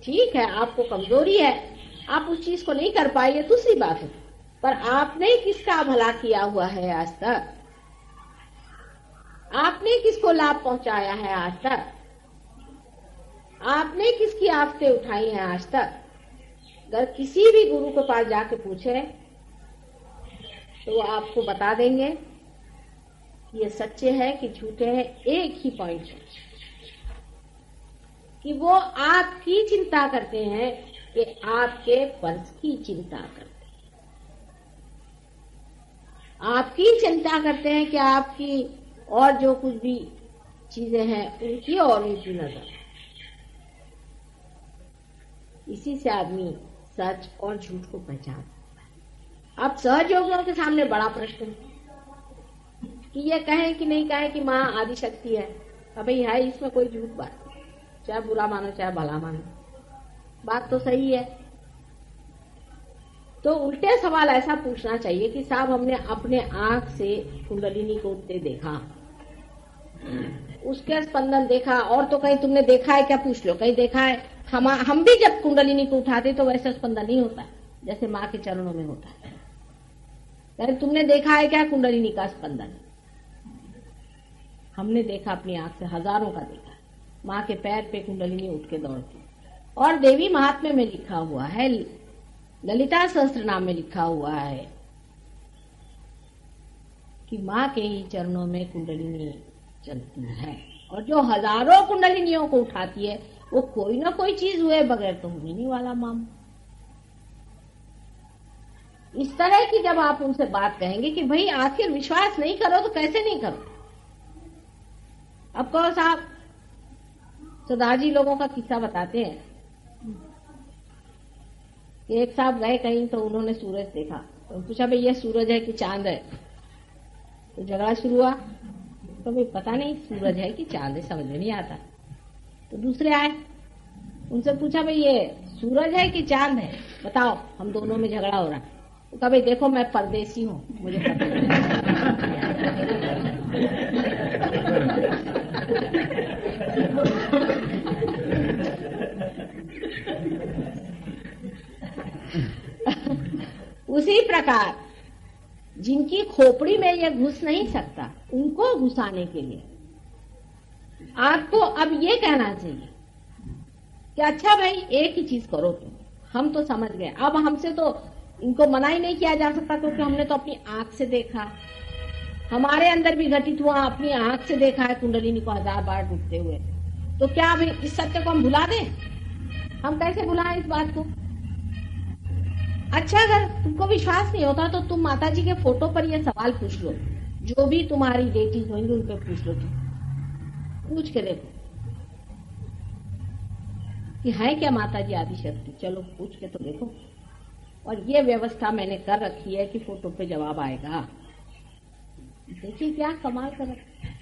ठीक है, आपको कमजोरी है, आप उस चीज को नहीं कर पाए, ये दूसरी बात है, पर आपने किसका भला किया हुआ है आज तक? आपने किसको लाभ पहुंचाया है आज तक? आपने किसकी आफतें उठाई हैं आज तक? अगर किसी भी गुरु के पास जाके पूछे तो वो आपको बता देंगे कि ये सच्चे हैं कि झूठे हैं। एक ही पॉइंट है कि वो आपकी चिंता करते हैं कि आपके फर्ज की चिंता करते हैं, आपकी चिंता करते हैं कि आपकी और जो कुछ भी चीजें हैं उनकी और उनकी नजर। इसी से आदमी सच और झूठ को पहचान सकता है। अब सहयोगियों के सामने बड़ा प्रश्न है कि ये कहें कि नहीं कहें कि माँ आदि शक्ति है। अभी है इसमें कोई झूठ बात नहीं, चाहे बुरा मानो चाहे भला मानो, बात तो सही है। तो उल्टे सवाल ऐसा पूछना चाहिए कि साहब हमने अपने आंख से कुंडलिनी को उठते देखा, उसके स्पंदन देखा, और तो कहीं तुमने देखा है क्या? पूछ लो, कहीं देखा है? हम भी जब कुंडलिनी को उठाते तो वैसा स्पंदन नहीं होता जैसे माँ के चरणों में होता है। कहीं तुमने देखा है क्या कुंडलिनी का स्पंदन? हमने देखा, अपनी आंख से हजारों का देखा। माँ के पैर पे कुंडलिनी उठ के दौड़ती। और देवी महात्म्य में लिखा हुआ है, ललिता सहस्त्रनाम में लिखा हुआ है कि माँ के ही चरणों में कुंडलिनी चलती है, और जो हजारों कुंडलिनियों को उठाती है वो कोई ना कोई चीज हुए बगैर तो होने नहीं वाला माम। इस तरह की जब आप उनसे बात कहेंगे कि भाई आखिर विश्वास नहीं करो तो कैसे नहीं करो? अब कहो साहब, सरदार जी लोगों का किस्सा बताते हैं कि एक साहब गए कहीं तो उन्होंने सूरज देखा, तो पूछा भाई ये सूरज है कि चांद है? तो झगड़ा शुरू हुआ। तो भाई पता नहीं सूरज है कि चांद है, समझ में नहीं आता। तो दूसरे आए, उनसे पूछा भाई ये सूरज है कि चांद है, बताओ, हम दोनों में झगड़ा हो रहा है। तो कहा भाई देखो मैं परदेसी हूँ, मुझे पता उसी प्रकार जिनकी खोपड़ी में ये घुस नहीं सकता उनको घुसाने के लिए आपको अब ये कहना चाहिए कि अच्छा भाई एक ही चीज करो तुम, हम तो समझ गए, अब हमसे तो इनको मना ही नहीं किया जा सकता क्योंकि हमने तो अपनी आंख से देखा, हमारे अंदर भी घटित हुआ, अपनी आंख से देखा है कुंडलिनी को 1000 बार डूबते हुए। तो क्या अभी इस सत्य को हम भुला दें? हम कैसे भुलाएं इस बात को? अच्छा, अगर तुमको विश्वास नहीं होता तो तुम माता जी के फोटो पर ये सवाल पूछ लो, जो भी तुम्हारी डेटीज होंगी उन पे पूछ लो, पूछ के देखो कि है क्या माता जी आदिशक्ति। चलो पूछ के तो देखो। और ये व्यवस्था मैंने कर रखी है कि फोटो पे जवाब आएगा। देखिए क्या कमाल कर रखा है।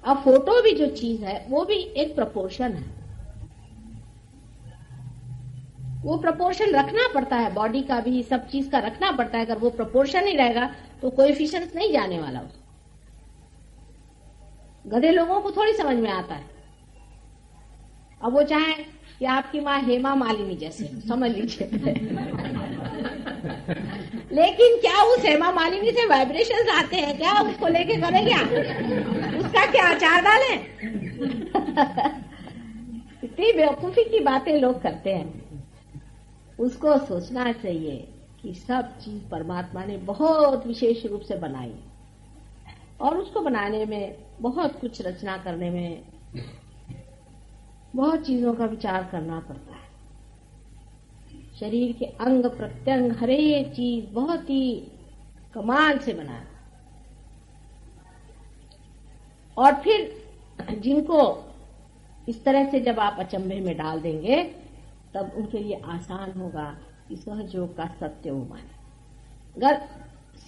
अब फोटो भी जो चीज है वो भी एक प्रपोर्शन है, वो प्रपोर्शन रखना पड़ता है, बॉडी का भी सब चीज का रखना पड़ता है। अगर वो प्रपोर्शन नहीं रहेगा तो कोएफिशिएंट्स नहीं जाने वाला उसको। गधे लोगों को थोड़ी समझ में आता है। अब वो चाहे कि आपकी माँ हेमा मालिनी जैसे, समझ लीजिए लेकिन क्या उस हेमा मालिनी से वाइब्रेशंस आते हैं क्या? उसको लेके करें क्या? उसका क्या अचार डालें? इतनी बेवकूफी की बातें लोग करते हैं। उसको सोचना चाहिए कि सब चीज परमात्मा ने बहुत विशेष रूप से बनाई और उसको बनाने में बहुत कुछ रचना करने में बहुत चीजों का विचार करना पड़ता है। शरीर के अंग प्रत्यंग हर एक चीज बहुत ही कमाल से बनाया। और फिर जिनको इस तरह से जब आप अचंभे में डाल देंगे तब उनके लिए आसान होगा कि सहयोग का सत्य वो माने। अगर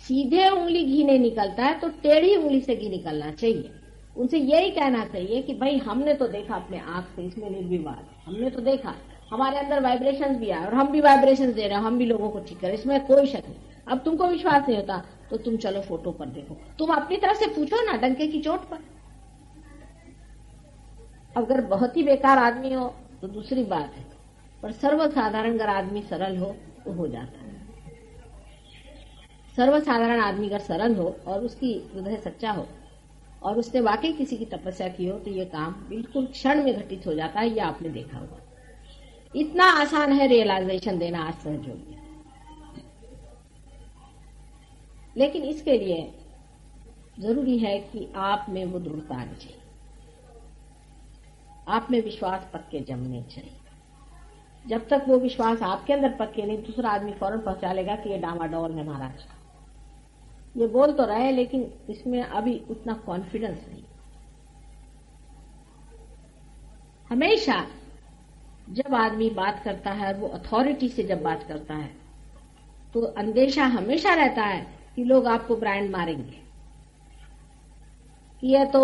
सीधे उंगली घी नहीं निकलता है तो टेढ़ी उंगली से घी निकलना चाहिए। उनसे यही कहना चाहिए कि भाई हमने तो देखा अपने आंख से, इसमें निर्विवाद हमने तो देखा, हमारे अंदर वाइब्रेशंस भी आए और हम भी वाइब्रेशंस दे रहे हैं, हम भी लोगों को ठीक कर, इसमें कोई शक नहीं। अब तुमको विश्वास नहीं होता तो तुम चलो फोटो पर देखो, तुम अपनी तरफ से पूछो ना डंके की चोट पर। अगर बहुत ही बेकार आदमी हो तो दूसरी बात है, पर सर्वसाधारण अगर आदमी सरल हो तो हो जाता है। सर्वसाधारण आदमी अगर सरल हो और उसकी हृदय सच्चा हो और उसने वाकई किसी की तपस्या की हो तो ये काम बिल्कुल क्षण में घटित हो जाता है। ये आपने देखा होगा। इतना आसान है रियलाइजेशन देना आज सहयोग में, लेकिन इसके लिए जरूरी है कि आप में वो दृढ़ता आनी चाहिए, आप में विश्वास पक्के जमने चाहिए। जब तक वो विश्वास आपके अंदर पक्के नहीं, दूसरा आदमी फौरन पहुंचा लेगा कि ये डामाडोल है महाराज, ये बोल तो रहे लेकिन इसमें अभी उतना कॉन्फिडेंस नहीं। हमेशा जब आदमी बात करता है, वो अथॉरिटी से जब बात करता है, तो अंदेशा हमेशा रहता है कि लोग आपको ब्रांड मारेंगे कि ये तो,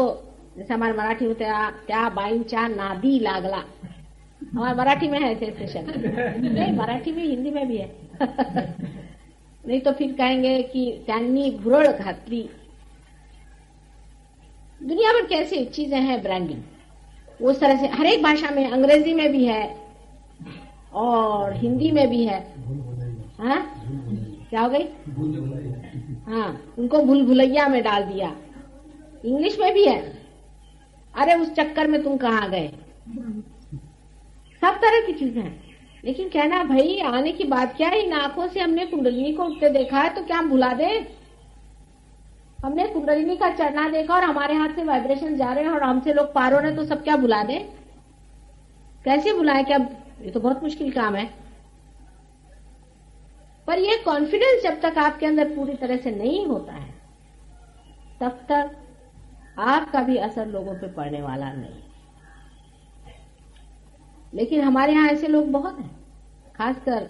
जैसे हमारे मराठी में त्या बाईंच्या नादी लागला, हमारे मराठी में है ऐसे शब्द, नहीं मराठी में हिंदी में भी है नहीं तो फिर कहेंगे कि त्यांनी भुरळ घातली। दुनिया भर कैसी चीजें हैं ब्रांडिंग, उस तरह से हर एक भाषा में, अंग्रेजी में भी है और हिंदी में भी है। हाँ क्या हो गई? हाँ, उनको भूल भुलैया में डाल दिया। इंग्लिश में भी है, अरे उस चक्कर में तुम कहाँ गए। सब तरह की चीजें हैं, लेकिन कहना भाई आने की बात क्या है, इन आंखों से हमने कुंडलिनी को उठते देखा है तो क्या हम भुला दे? हमने कुंडलिनी का चढ़ना देखा और हमारे हाथ से वाइब्रेशन जा रहे हैं और हमसे लोग पार हो रहे हैं, तो सब क्या भुला दे? कैसे भुलाए? क्या, ये तो बहुत मुश्किल काम है। पर ये कॉन्फिडेंस जब तक आपके अंदर पूरी तरह से नहीं होता है, तब तक आपका भी असर लोगों पे पड़ने वाला नहीं। लेकिन हमारे यहाँ ऐसे लोग बहुत हैं, खासकर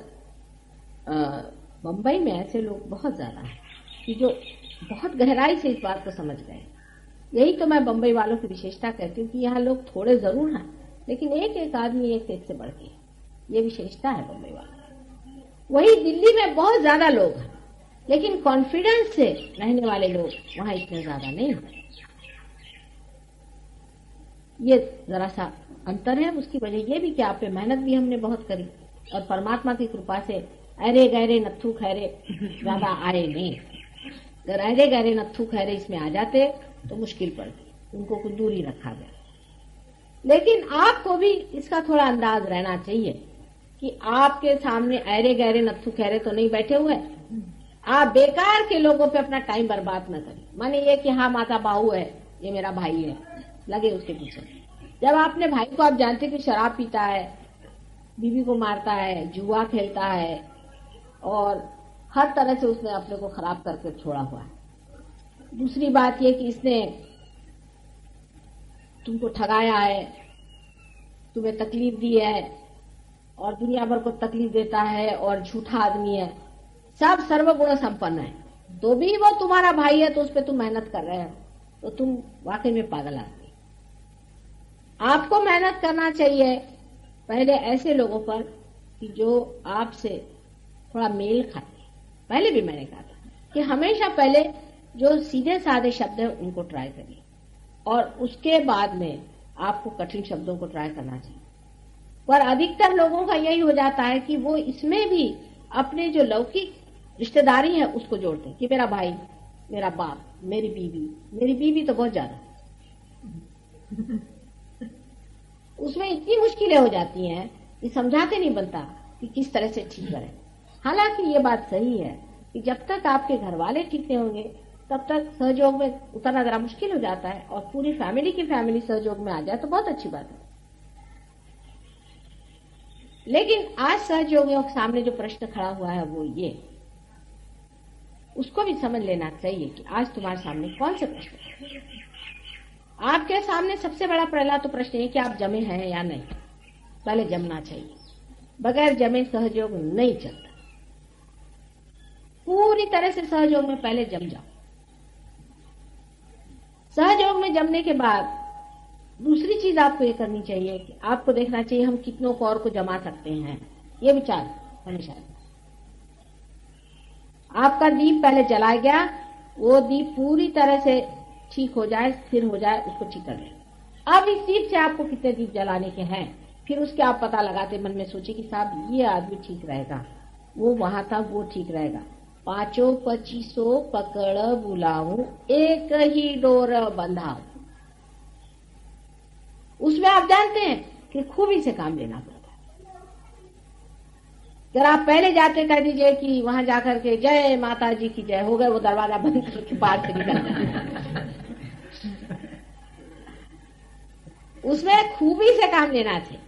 बंबई में ऐसे लोग बहुत ज्यादा हैं कि जो बहुत गहराई से इस बात को समझ गए। यही तो मैं बंबई वालों की विशेषता कहती हूँ कि यहाँ लोग थोड़े जरूर हैं, लेकिन एक एक आदमी एक से बढ़ के, ये विशेषता है बंबई वालों। वही दिल्ली में बहुत ज्यादा लोग हैं, लेकिन कॉन्फिडेंस से रहने वाले लोग वहां इतने ज्यादा नहीं हैं। ये जरा सा अंतर है। उसकी वजह ये भी कि आप पे मेहनत भी हमने बहुत करी और परमात्मा की कृपा से अरे गहरे नत्थू खैरे ज्यादा आए नहीं। अगर अरे गहरे नत्थू खैरे इसमें आ जाते तो मुश्किल पड़ती, उनको कुछ दूरी रखा गया। लेकिन आपको भी इसका थोड़ा अंदाज रहना चाहिए कि आपके सामने अरे गहरे नत्थू खैरे तो नहीं बैठे हुए। आप बेकार के लोगों पे अपना टाइम बर्बाद न करें। माने ये कि हाँ माता बाहू है, ये मेरा भाई है, लगे उसके पीछे। जब आपने भाई को, आप जानते कि शराब पीता है, बीवी को मारता है, जुआ खेलता है और हर तरह से उसने अपने को खराब करके छोड़ा हुआ है। दूसरी बात ये कि इसने तुमको ठगाया है, तुम्हें तकलीफ दी है और दुनिया भर को तकलीफ देता है और झूठा आदमी है, सब सर्वगुण संपन्न है, तो भी वो तुम्हारा भाई है तो उस पर तुम मेहनत कर रहे हो, तो तुम वाकई में पागल आदमी। आपको मेहनत करना चाहिए पहले ऐसे लोगों पर कि जो आपसे थोड़ा मेल खाते। पहले भी मैंने कहा था कि हमेशा पहले जो सीधे साधे शब्द है उनको ट्राई करिए और उसके बाद में आपको कठिन शब्दों को ट्राई करना चाहिए। पर अधिकतर लोगों का यही हो जाता है कि वो इसमें भी अपने जो लौकिक रिश्तेदारी है उसको जोड़ते हैं कि मेरा भाई, मेरा बाप, मेरी बीवी तो बहुत ज्यादा उसमें इतनी मुश्किलें हो जाती हैं कि समझाते नहीं बनता कि किस तरह से ठीक करें। हालांकि ये बात सही है कि जब तक आपके घर वाले ठीक नहीं होंगे तब तक सहयोग में उतरना जरा मुश्किल हो जाता है, और पूरी फैमिली की फैमिली सहयोग में आ जाए तो बहुत अच्छी बात है। लेकिन आज सहयोगियों के सामने जो प्रश्न खड़ा हुआ है वो ये, उसको भी समझ लेना चाहिए कि आज तुम्हारे सामने कौन से प्रश्न है। आपके सामने सबसे बड़ा पहला तो प्रश्न है कि आप जमे हैं या नहीं। पहले जमना चाहिए, बगैर जमे सहयोग नहीं चलता। पूरी तरह से सहयोग में पहले जम जाओ। सहयोग में जमने के बाद दूसरी चीज आपको ये करनी चाहिए कि आपको देखना चाहिए हम कितनों को और को जमा सकते हैं। ये विचार हमेशा। आपका दीप पहले जलाया गया, वो दीप पूरी तरह से ठीक हो जाए, स्थिर हो जाए, उसको ठीक कर लें। अब इस दीप से आपको कितने दीप जलाने के हैं, फिर उसके आप पता लगाते, मन में सोचे कि साहब ये आदमी ठीक रहेगा, वो वहां था वो ठीक रहेगा। 5-25 पकड़ बुलाऊं, एक ही डोर बंधाऊं। उसमें आप जानते हैं कि खूबी से काम लेना पड़ता है। अगर आप पहले जाते कह दीजिए कि वहां जाकर के जय माता जी की जय हो गए, वो दरवाजा बंद करके बाहर से निकल जाए। उसमें खूबी से काम लेना चाहिए।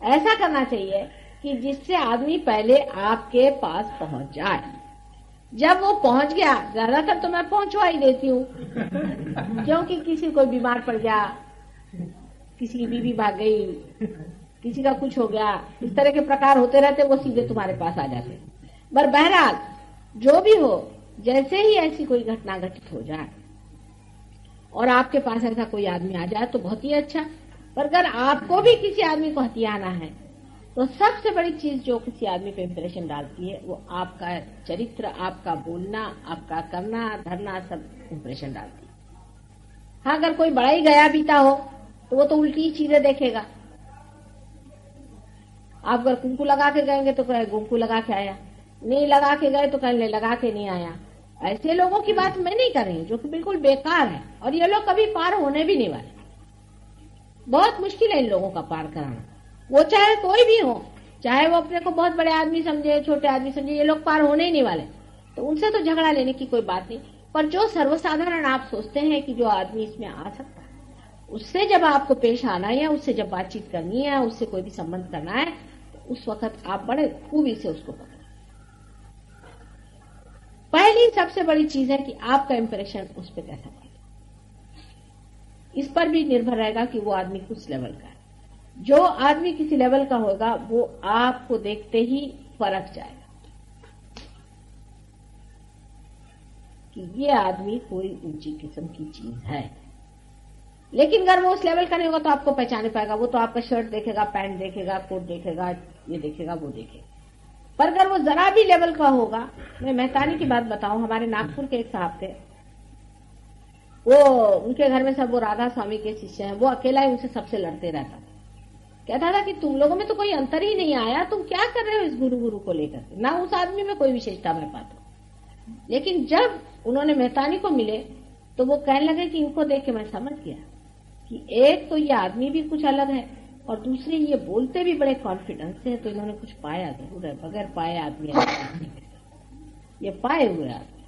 ऐसा करना चाहिए कि जिससे आदमी पहले आपके पास पहुंच जाए। जब वो पहुंच गया, ज्यादातर तो मैं पहुंचवा ही देती हूँ, क्योंकि किसी को बीमार पड़ गया, किसी की बीवी भाग गई, किसी का कुछ हो गया, इस तरह के प्रकार होते रहते, वो सीधे तुम्हारे पास आ जाते। पर बहरहाल जो भी हो, जैसे ही ऐसी कोई घटना घटित हो जाए और आपके पास ऐसा कोई आदमी आ जाए तो बहुत ही अच्छा। पर अगर आपको भी किसी आदमी को हथियाना है तो सबसे बड़ी चीज जो किसी आदमी पे इम्प्रेशन डालती है वो आपका चरित्र, आपका बोलना, आपका करना धरना, सब इम्प्रेशन डालती है। हाँ, अगर कोई बड़ा ही गया बीता हो तो वो तो उल्टी चीजें देखेगा। आप अगर कुंकू लगा के गएंगे तो कहे कुंकू लगा के आया, नहीं लगा के गए तो कहे लगा के नहीं आया। ऐसे लोगों की बात मैं नहीं कर रही हूँ जो कि बिल्कुल बेकार है, और ये लोग कभी पार होने भी नहीं वाले। बहुत मुश्किल है इन लोगों का पार कराना। वो चाहे कोई भी हो, चाहे वो अपने को बहुत बड़े आदमी समझे, छोटे आदमी समझे, ये लोग पार होने ही नहीं वाले। तो उनसे तो झगड़ा लेने की कोई बात नहीं। पर जो सर्वसाधारण आप सोचते हैं कि जो आदमी इसमें आ सकता है, उससे जब आपको पेश आना है या उससे जब बातचीत करनी है, उससे कोई भी संबंध करना है, तो उस वक्त आप बड़े खूबी से उसको पकड़ें। पहली सबसे बड़ी चीज है कि आपका इंप्रेशन उस पर कैसा पड़ेगा। इस पर भी निर्भर रहेगा कि वो आदमी किस लेवल का है। जो आदमी किसी लेवल का होगा वो आपको देखते ही फरक जाएगा कि ये आदमी कोई ऊंची किस्म की चीज है। लेकिन अगर वो उस लेवल का नहीं होगा तो आपको पहचाने पाएगा। वो तो आपका शर्ट देखेगा, पैंट देखेगा, कोट देखेगा, ये देखेगा, वो देखेगा। पर अगर वो जरा भी लेवल का होगा, मैं मेहतानी की बात बताऊं, हमारे नागपुर के एक साहब थे, वो उनके घर में सब वो राधा स्वामी के शिष्य हैं, वो अकेला ही उनसे सबसे लड़ते रहता था। कहता था कि तुम लोगों में तो कोई अंतर ही नहीं आया, तुम क्या कर रहे हो इस गुरु को लेकर के, ना उस आदमी में कोई विशेषता मैं पाता हूं। लेकिन जब उन्होंने मेहतानी को मिले तो वो कहने लगे कि इनको देख के मैं समझ गया कि एक तो ये आदमी भी कुछ अलग है और दूसरे ये बोलते भी बड़े कॉन्फिडेंस से है, तो इन्होंने कुछ पाया जरूर है। बगैर पाए आदमी ये पाए हुए आदमी।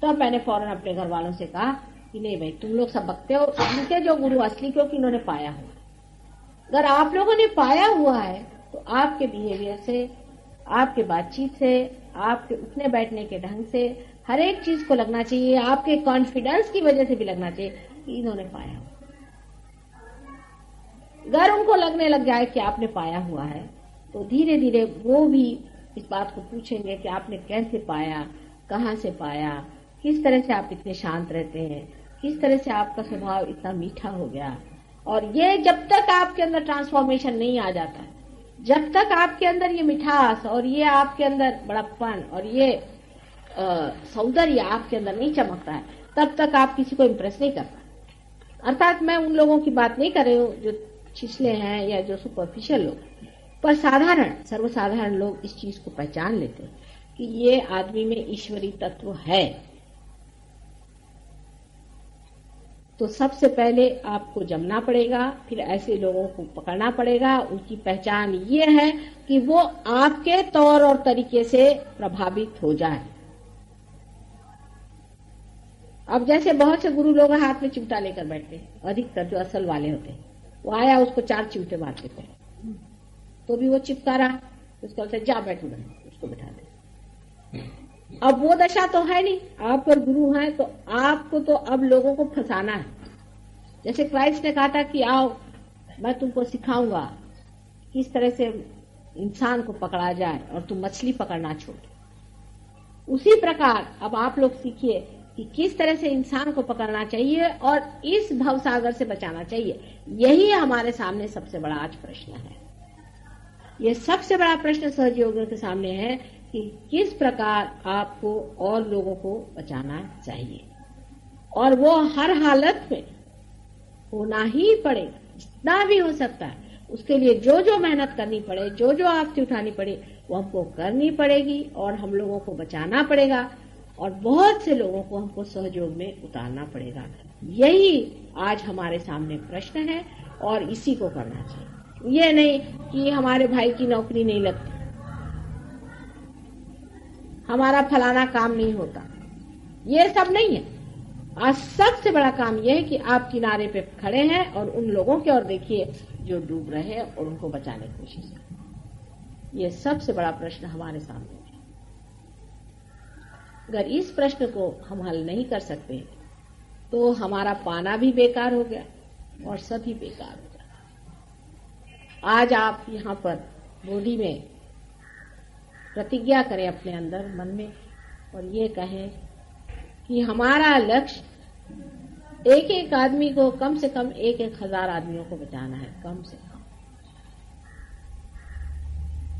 तो मैंने फौरन अपने घर वालों से कहा कि नहीं भाई, तुम लोग सब बकते हो, इनके जो गुरु असली, क्योंकि इन्होंने पाया हुआ। अगर आप लोगों ने पाया हुआ है तो आपके बिहेवियर से, आपके बातचीत से, आपके उठने बैठने के ढंग से, हर एक चीज को लगना चाहिए, आपके कॉन्फिडेंस की वजह से भी लगना चाहिए कि इन्होंने पाया हुआ। अगर उनको लगने लग जाए कि आपने पाया हुआ है तो धीरे धीरे वो भी इस बात को पूछेंगे कि आपने कैसे पाया, कहाँ से पाया, किस तरह से आप इतने शांत रहते हैं, किस तरह से आपका स्वभाव इतना मीठा हो गया। और ये जब तक आपके अंदर ट्रांसफॉर्मेशन नहीं आ जाता है, जब तक आपके अंदर ये मिठास और ये आपके अंदर बड़प्पन और ये सौंदर्य आपके अंदर नहीं चमकता है, तब तक आप किसी को इम्प्रेस नहीं करता। अर्थात मैं उन लोगों की बात नहीं कर रही हूँ जो छिछले हैं या जो सुपरफिशियल लोग, पर साधारण सर्वसाधारण लोग इस चीज को पहचान लेते हैं कि ये आदमी में ईश्वरीय तत्व है। तो सबसे पहले आपको जमना पड़ेगा, फिर ऐसे लोगों को पकड़ना पड़ेगा। उनकी पहचान ये है कि वो आपके तौर और तरीके से प्रभावित हो जाए। अब जैसे बहुत से गुरु लोग हाथ में चिमटा लेकर बैठते हैं, अधिकतर जो असल वाले होते हैं, वो आया उसको 4 चिमटे मार देते हैं, तो भी वो चिपका रहा, उसको बोलते जा बैठो, उसको बैठा दे। अब वो दशा तो है नहीं। आप अगर गुरु हैं तो आपको तो अब लोगों को फंसाना है। जैसे क्राइस्ट ने कहा था कि आओ मैं तुमको सिखाऊंगा किस तरह से इंसान को पकड़ा जाए और तुम मछली पकड़ना छोड़। उसी प्रकार अब आप लोग सीखिए कि किस तरह से इंसान को पकड़ना चाहिए और इस भवसागर से बचाना चाहिए। यही हमारे सामने सबसे बड़ा आज प्रश्न है। ये सबसे बड़ा प्रश्न सहयोगियों के सामने है कि किस प्रकार आपको और लोगों को बचाना चाहिए, और वो हर हालत में होना ही पड़ेगा, जितना भी हो सकता है। उसके लिए जो जो मेहनत करनी पड़े, जो जो आफत उठानी पड़े, वो हमको करनी पड़ेगी और हम लोगों को बचाना पड़ेगा और बहुत से लोगों को हमको सहयोग में उतारना पड़ेगा। यही आज हमारे सामने प्रश्न है और इसी को करना चाहिए। ये नहीं कि हमारे भाई की नौकरी नहीं लगती, हमारा फलाना काम नहीं होता, ये सब नहीं है। आज सबसे बड़ा काम यह है कि आप किनारे पे खड़े हैं और उन लोगों की ओर देखिए जो डूब रहे हैं और उनको बचाने की कोशिश करें। ये सबसे बड़ा प्रश्न हमारे सामने है। अगर इस प्रश्न को हम हल नहीं कर सकते तो हमारा पाना भी बेकार हो गया और सभी बेकार हो गया। आज आप यहाँ पर बोली में प्रतिज्ञा करें अपने अंदर मन में और ये कहें कि हमारा लक्ष्य एक एक आदमी को कम से कम 1,000 आदमियों को बचाना है, कम से कम।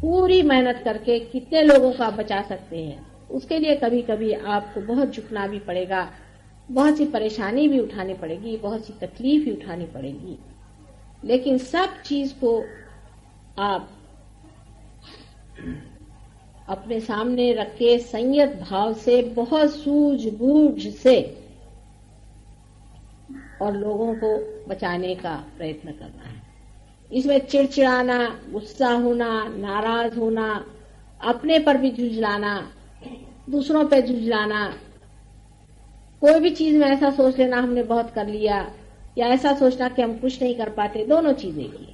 पूरी मेहनत करके कितने लोगों का बचा सकते हैं, उसके लिए कभी कभी आपको बहुत झुकना भी पड़ेगा, बहुत सी परेशानी भी उठानी पड़ेगी, बहुत सी तकलीफ भी उठानी पड़ेगी, लेकिन सब चीज को आप अपने सामने रख के संयत भाव से, बहुत सूझबूझ से और लोगों को बचाने का प्रयत्न करना है। इसमें चिड़चिड़ाना, गुस्सा होना, नाराज होना, अपने पर भी झुंझलाना, दूसरों पे झुंझलाना, कोई भी चीज में ऐसा सोच लेना हमने बहुत कर लिया या ऐसा सोचना कि हम कुछ नहीं कर पाते, दोनों चीजें की।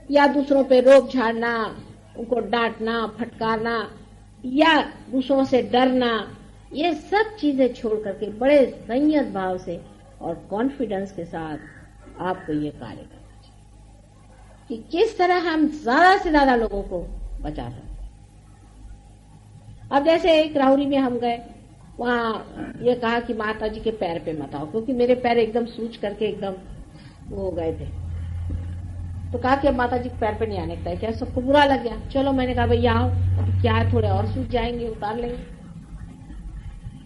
या दूसरों पे रोब झाड़ना, उनको डांटना, फटकारना या दूसरों से डरना, ये सब चीजें छोड़ करके बड़े संयत भाव से और कॉन्फिडेंस के साथ आपको ये कार्य करना चाहिए कि किस तरह हम ज्यादा से ज्यादा लोगों को बचा सकते। अब जैसे एक राहुरी में हम गए, वहां ये कहा कि माता जी के पैर पे मत आओ, क्योंकि मेरे पैर एकदम सूज करके एकदम वो हो गए थे। तो कहा कि अब माता जी के पैर पे नहीं आने का है क्या? सबको बुरा लग गया। चलो मैंने कहा भैया आओ, अब क्या है, थोड़े और सूझ जाएंगे, उतार लेंगे,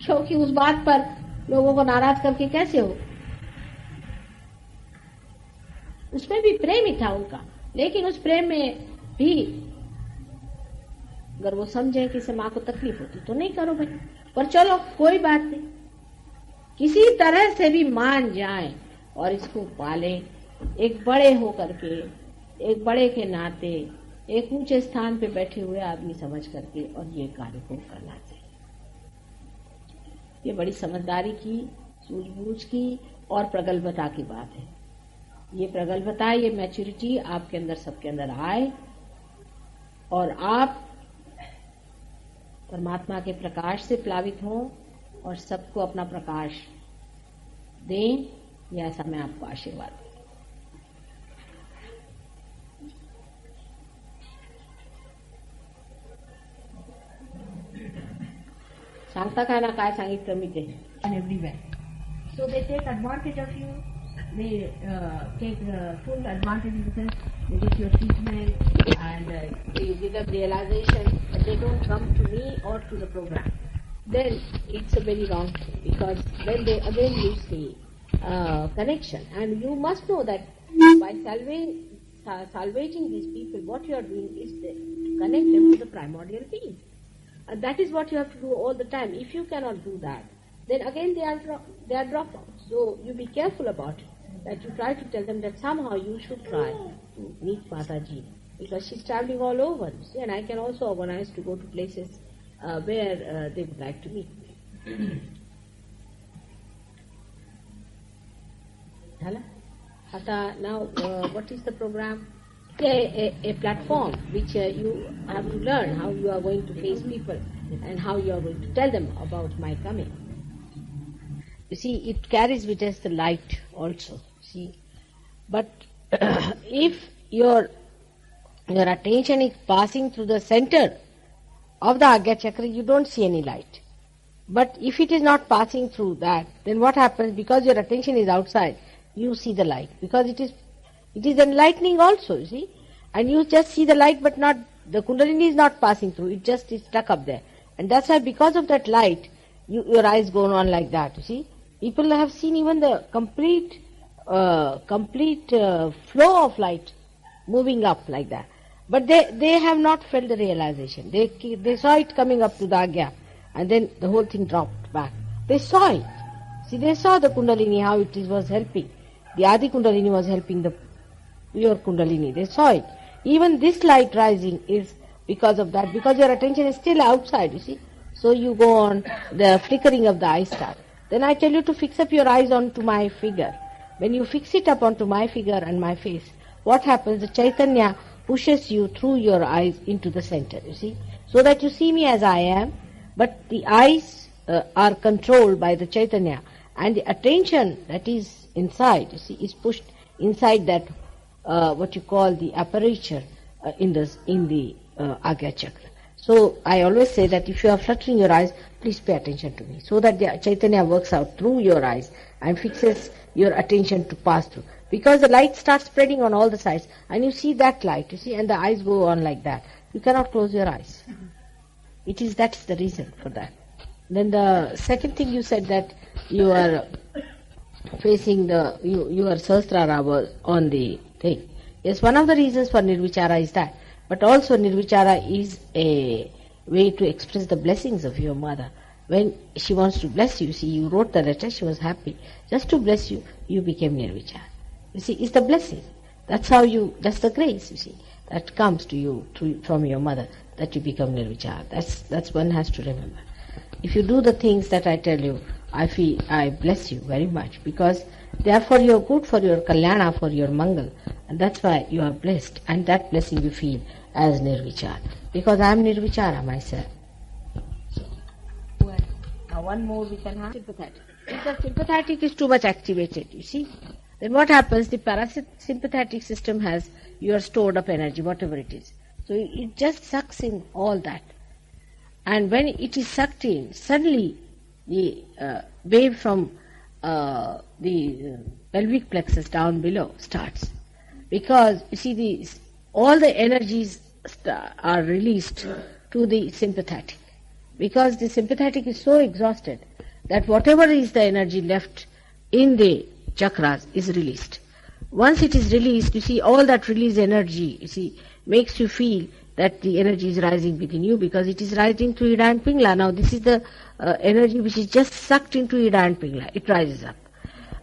क्योंकि उस बात पर लोगों को नाराज करके कैसे हो। उसमें भी प्रेम ही था उनका, लेकिन उस प्रेम में भी अगर वो समझे कि इससे माँ को तकलीफ होती तो नहीं करो भाई, पर चलो कोई बात नहीं, किसी तरह से भी मान जाए और इसको पाले। एक बड़े होकर के, एक बड़े के नाते, एक ऊंचे स्थान पे बैठे हुए आदमी समझ करके और ये कार्य को करना चाहिए। ये बड़ी समझदारी की, सूझबूझ की और प्रगल्भता की बात है। ये प्रगल्भता, ये मैच्योरिटी आपके अंदर, सबके अंदर आए और आप परमात्मा के प्रकाश से प्लावित हों और सबको अपना प्रकाश दें। ये ऐसा मैं आपको आशीर्वाद दूं। सांगता काय ना काय सांगितलं मी ते everywhere. So they take advantage of you. They take full advantage of you. They get your treatment and they give them realization, but they don't come to me or to the program. Then it's a very wrong thing, because then they again lose the connection. And you must know that by salvaging these people, what you are doing is to connect them to the primordial being. And that is what you have to do all the time. If you cannot do that, then again they are dropouts. So you be careful about it. That you try to tell them that somehow you should try to meet Mataji, because she's traveling all over. See, and I can also organize to go to places where they would like to meet me. Now, what is the program? A platform which you have to learn how you are going to face people and how you are going to tell them about my coming. You see, it carries with us the light also. See, but if your attention is passing through the center of the Agya Chakra, you don't see any light. But if it is not passing through that, then what happens? Because your attention is outside, you see the light, because it is enlightening also, you see, and you just see the light, but not the Kundalini is not passing through, it just is stuck up there. And that's why, because of that light, your eyes go on like that, you see. People have seen even the complete complete flow of light moving up like that. But they have not felt the realization. They saw it coming up to the Agya, and then the whole thing dropped back. They saw it. See, they saw the Kundalini, how it was helping. The Adi Kundalini was helping the pure Kundalini. They saw it. Even this light rising is because of that, because your attention is still outside, you see. So you go on the flickering of the eye star. Then I tell you to fix up your eyes onto my figure. When you fix it up onto my figure and my face, what happens? The Chaitanya pushes you through your eyes into the center, you see, so that you see me as I am, but the eyes are controlled by the Chaitanya, and the attention that is inside, you see, is pushed inside that what you call the aperture in the Agya Chakra. So I always say that if you are fluttering your eyes, please pay attention to me, so that the Chaitanya works out through your eyes and fixes your attention to pass through. Because the light starts spreading on all the sides, and you see that light, you see, and the eyes go on like that. You cannot close your eyes. That's the reason for that. Then the second thing you said, that you are facing your Sahasrara on the thing. Yes, one of the reasons for Nirvichara is that. But also Nirvichara is a way to express the blessings of your mother. When she wants to bless you, see, you wrote the letter, she was happy. Just to bless you, you became Nirvichara. You see, it's the blessing. That's the grace, you see, that comes to you from your mother, that you become Nirvichara. That's one has to remember. If you do the things that I tell you, I bless you very much, because they are for your good, for your kalyana, for your mangal, and that's why you are blessed, and that blessing you feel as Nirvichara, because I am Nirvichara myself. So, well, now one more we can have. Sympathetic. If the sympathetic is too much activated, you see, then what happens? The parasympathetic system has your stored up energy, whatever it is. So it just sucks in all that. And when it is sucked in, suddenly the wave from the pelvic plexus down below starts. Because, you see, all the energies are released to the sympathetic. Because the sympathetic is so exhausted that whatever is the energy left in the chakras is released. Once it is released, you see, all that released energy, you see, makes you feel that the energy is rising within you, because it is rising through Ida and Pingala. Now this is the energy which is just sucked into Ida and Pingala. It rises up.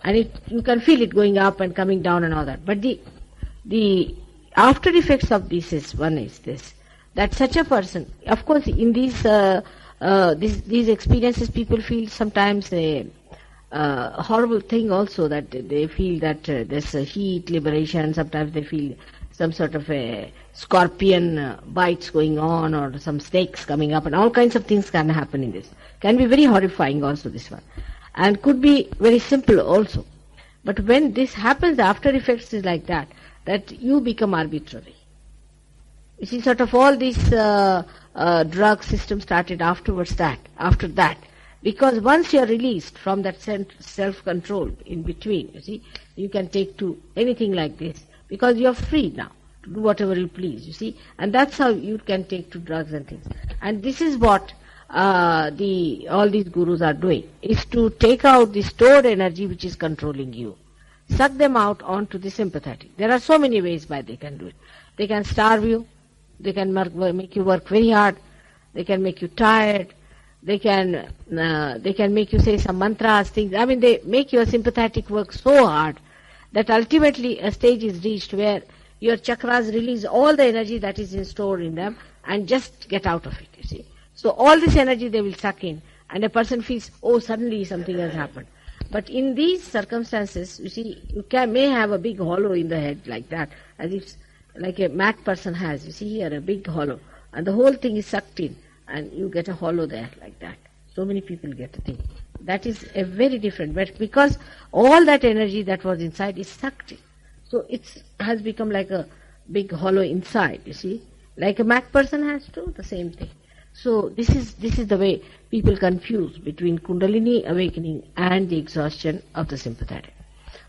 And you can feel it going up and coming down and all that. But the after effects of this is this, that such a person, of course, in these experiences, people feel sometimes a horrible thing also, that they feel that there's a heat, liberation, sometimes they feel some sort of a scorpion bites going on, or some snakes coming up, and all kinds of things can happen in this. Can be very horrifying also, this one. And could be very simple also. But when this happens, the after effects is like that you become arbitrary. You see, sort of all this drug system started after that. Because once you are released from that self-control in between, you see, you can take to anything like this, because you are free now to do whatever you please, you see, and that's how you can take to drugs and things. And this is what all these gurus are doing, is to take out the stored energy which is controlling you, suck them out onto the sympathetic. There are so many ways by they can do it. They can starve you, they can make you work very hard, they can make you tired, they can make you say some mantras, things. I mean, they make your sympathetic work so hard that ultimately a stage is reached where your chakras release all the energy that is stored in them and just get out of it, you see. So all this energy they will suck in, and a person feels, oh, suddenly something has happened. But in these circumstances, you see, you may have a big hollow in the head like that, as if like a mad person has. You see here a big hollow, and the whole thing is sucked in, and you get a hollow there like that. So many people get a thing. That is a very different, but because all that energy that was inside is sucked in. So it has become like a big hollow inside, you see. Like a mad person has too, the same thing. So this is the way people confuse between Kundalini awakening and the exhaustion of the sympathetic.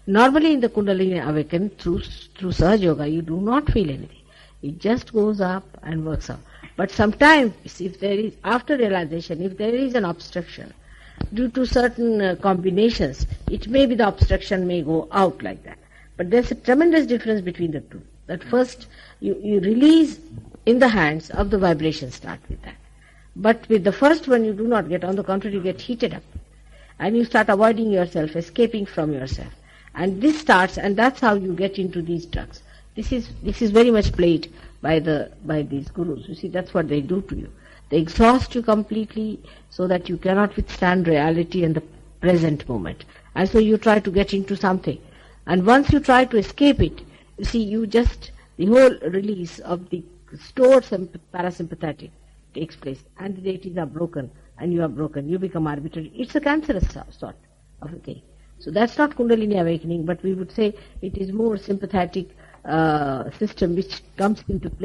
Normally in the Kundalini awakening through Sahaja Yoga, you do not feel anything. It just goes up and works out. But sometimes, if there is, after realization, if there is an obstruction, due to certain combinations, it may be the obstruction may go out like that. But there's a tremendous difference between the two. That first, you release in the hands of the vibration start with that. But with the first one, you do not get, on the contrary, you get heated up. And you start avoiding yourself, escaping from yourself. And this starts, and that's how you get into these drugs. This is very much played by these gurus. You see, that's what they do to you. They exhaust you completely so that you cannot withstand reality and the present moment. And so you try to get into something. And once you try to escape it, you see, the whole release of the stored parasympathetic takes place, and the deities are broken, and you are broken. You become arbitrary. It's a cancerous sort of a thing. So that's not Kundalini awakening, but we would say it is more sympathetic system which comes into play.